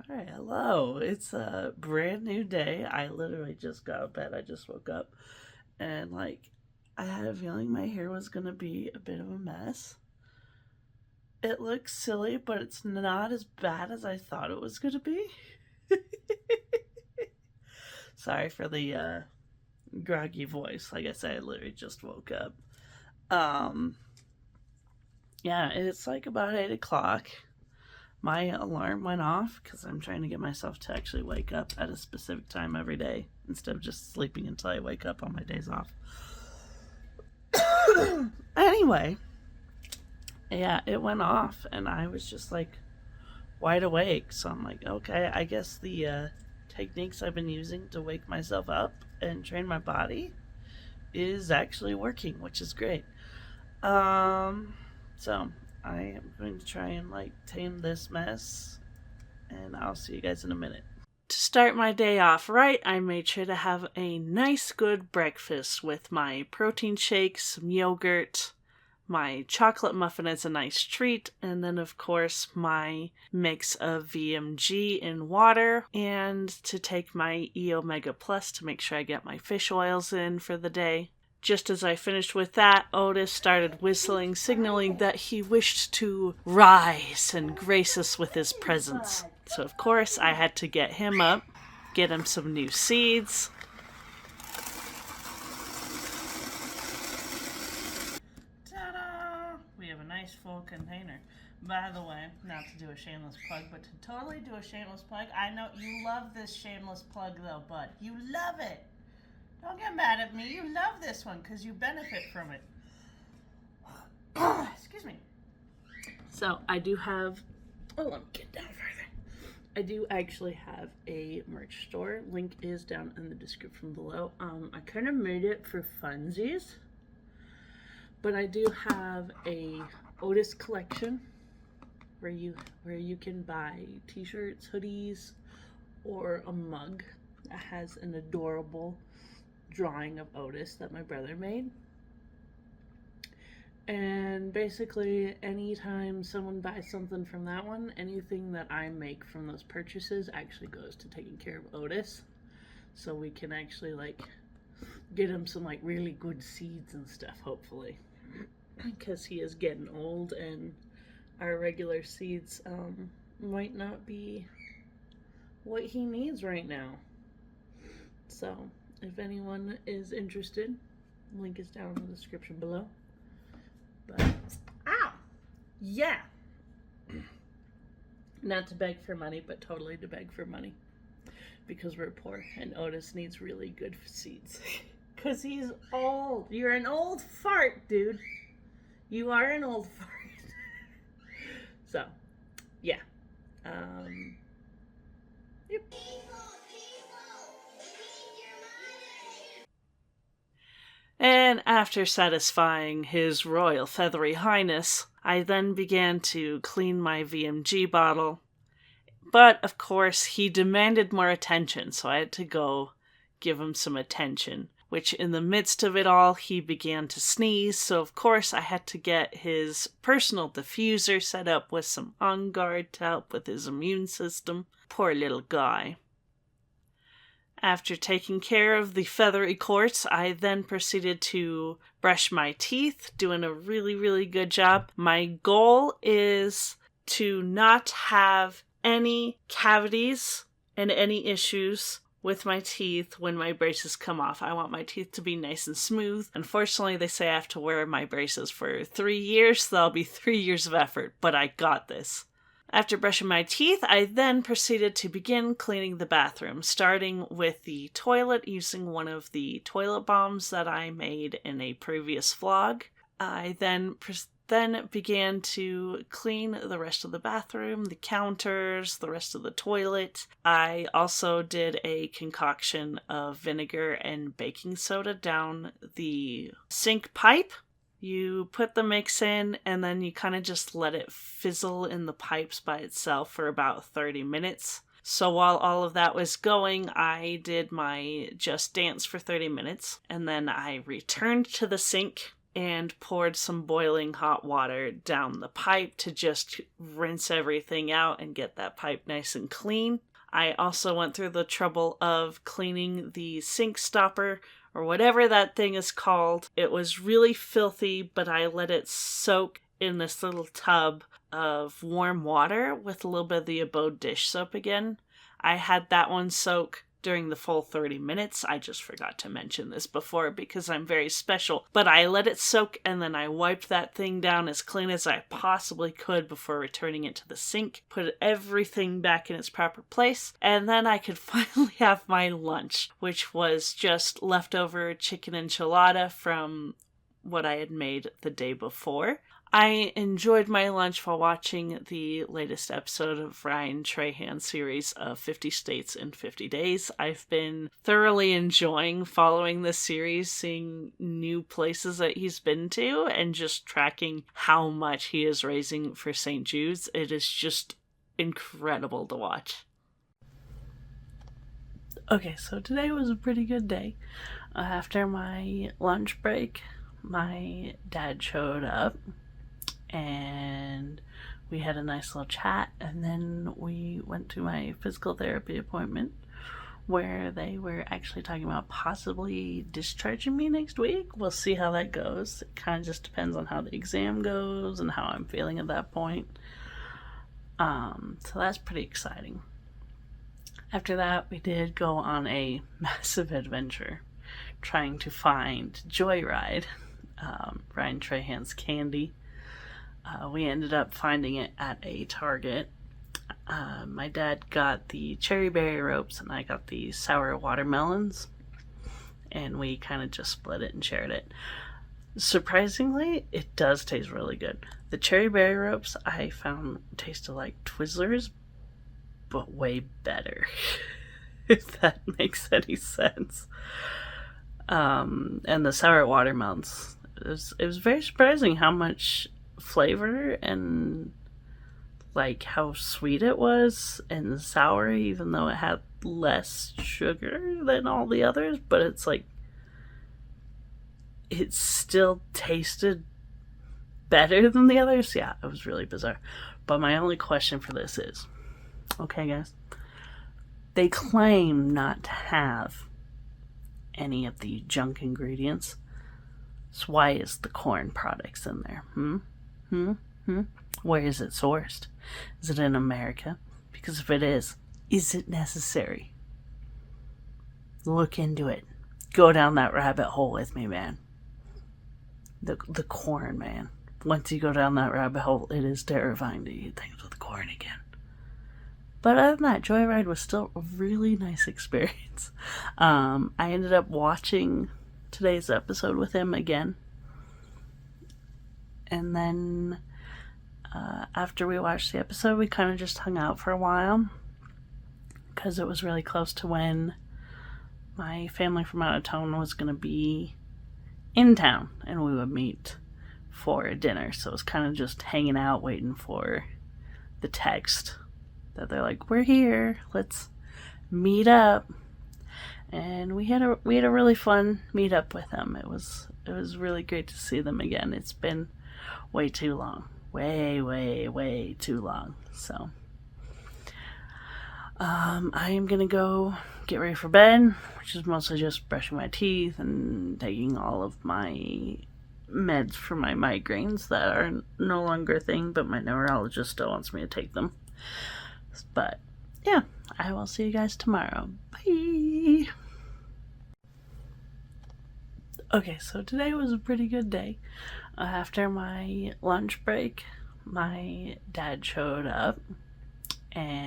Alright, hello. It's a brand new day. I literally just got out of bed. I just woke up. And, I had a feeling my hair was going to be a bit of a mess. It looks silly, but it's not as bad as I thought it was going to be. Sorry for the groggy voice. Like I said, I literally just woke up. Um, yeah, it's about 8 o'clock. My alarm went off because I'm trying to get myself to actually wake up at a specific time every day instead of just sleeping until I wake up on my days off. Anyway, yeah, it went off and I was just wide awake. So I'm like, okay, I guess the techniques I've been using to wake myself up and train my body is actually working, which is great. So I am going to try and tame this mess, and I'll see you guys in a minute. To start my day off right, I made sure to have a nice good breakfast with my protein shake, some yogurt, my chocolate muffin as a nice treat, and then of course my mix of VMG in water, and to take my E Omega Plus to make sure I get my fish oils in for the day. Just as I finished with that, Otis started whistling, signaling that he wished to rise and grace us with his presence. So of course, I had to get him up, get him some new seeds. Ta-da! We have a nice full container. By the way, not to do a shameless plug, but to totally do a shameless plug. I know you love this shameless plug though, bud. You love it. Don't get mad at me. You love this one because you benefit from it. Excuse me. So I do have... Oh, let me get down further. I do actually have a merch store. Link is down in the description below. I kind of made it for funsies. But I do have a Otis collection where you can buy t-shirts, hoodies, or a mug that has an adorable drawing of Otis that my brother made. And basically anytime someone buys something from that one, anything that I make from those purchases actually goes to taking care of Otis, so we can actually get him some really good seeds and stuff, hopefully, because he is getting old and our regular seeds might not be what he needs right now. So if anyone is interested, link is down in the description below. But, ow! Yeah! Not to beg for money, but totally to beg for money. Because we're poor, and Otis needs really good seeds. Because he's old. You're an old fart, dude. You are an old fart. So, yeah. Yep. And after satisfying his royal feathery highness, I then began to clean my VMG bottle. But, of course, he demanded more attention, so I had to go give him some attention. Which, in the midst of it all, he began to sneeze, so of course I had to get his personal diffuser set up with some On Guard to help with his immune system. Poor little guy. After taking care of the feathery courts, I then proceeded to brush my teeth, doing a really, really good job. My goal is to not have any cavities and any issues with my teeth when my braces come off. I want my teeth to be nice and smooth. Unfortunately, they say I have to wear my braces for 3 years, so that'll be 3 years of effort, but I got this. After brushing my teeth, I then proceeded to begin cleaning the bathroom, starting with the toilet using one of the toilet bombs that I made in a previous vlog. I then began to clean the rest of the bathroom, the counters, the rest of the toilet. I also did a concoction of vinegar and baking soda down the sink pipe. You put the mix in and then you kind of just let it fizzle in the pipes by itself for about 30 minutes. So while all of that was going, I did my Just Dance for 30 minutes and then I returned to the sink and poured some boiling hot water down the pipe to just rinse everything out and get that pipe nice and clean. I also went through the trouble of cleaning the sink stopper, or whatever that thing is called. It was really filthy, but I let it soak in this little tub of warm water with a little bit of the Abode dish soap again. I had that one soak during the full 30 minutes. I just forgot to mention this before because I'm very special. But I let it soak and then I wiped that thing down as clean as I possibly could before returning it to the sink. Put everything back in its proper place. And then I could finally have my lunch, which was just leftover chicken enchilada from what I had made the day before. I enjoyed my lunch while watching the latest episode of Ryan Trahan's series of 50 States in 50 Days. I've been thoroughly enjoying following this series, seeing new places that he's been to, and just tracking how much he is raising for St. Jude's. It is just incredible to watch. Okay, so today was a pretty good day. After my lunch break, my dad showed up. And we had a nice little chat, and then we went to my physical therapy appointment where they were actually talking about possibly discharging me next week. We'll see how that goes. It kind of just depends on how the exam goes and how I'm feeling at that point. So that's pretty exciting. After that, we did go on a massive adventure trying to find Joyride, Ryan Trahan's candy. We ended up finding it at a Target. My dad got the cherry berry ropes and I got the sour watermelons. And we kind of just split it and shared it. Surprisingly, it does taste really good. The cherry berry ropes I found tasted like Twizzlers, but way better. If that makes any sense. And the sour watermelons. It was very surprising how much flavor and like how sweet it was and sour, even though it had less sugar than all the others, but it's like it still tasted better than the others. Yeah, it was really bizarre. But my only question for this is, okay guys, they claim not to have any of the junk ingredients, so why is the corn products in there? Where is it sourced? Is it in America? Because if it is it necessary? Look into it. Go down that rabbit hole with me, man. The corn, man. Once you go down that rabbit hole, it is terrifying to eat things with corn again. But other than that, Joyride was still a really nice experience. I ended up watching today's episode with him again. And then after we watched the episode, we kind of just hung out for a while because it was really close to when my family from out of town was going to be in town and we would meet for dinner. So it was kind of just hanging out, waiting for the text that they're like, we're here, let's meet up. And we had a really fun meet up with them. It was really great to see them again. It's been way too long. Way too long. So I am gonna go get ready for bed, which is mostly just brushing my teeth and taking all of my meds for my migraines that are no longer a thing, but my neurologist still wants me to take them. But yeah, I will see you guys tomorrow. Bye. Okay, so today was a pretty good day. After my lunch break, my dad showed up and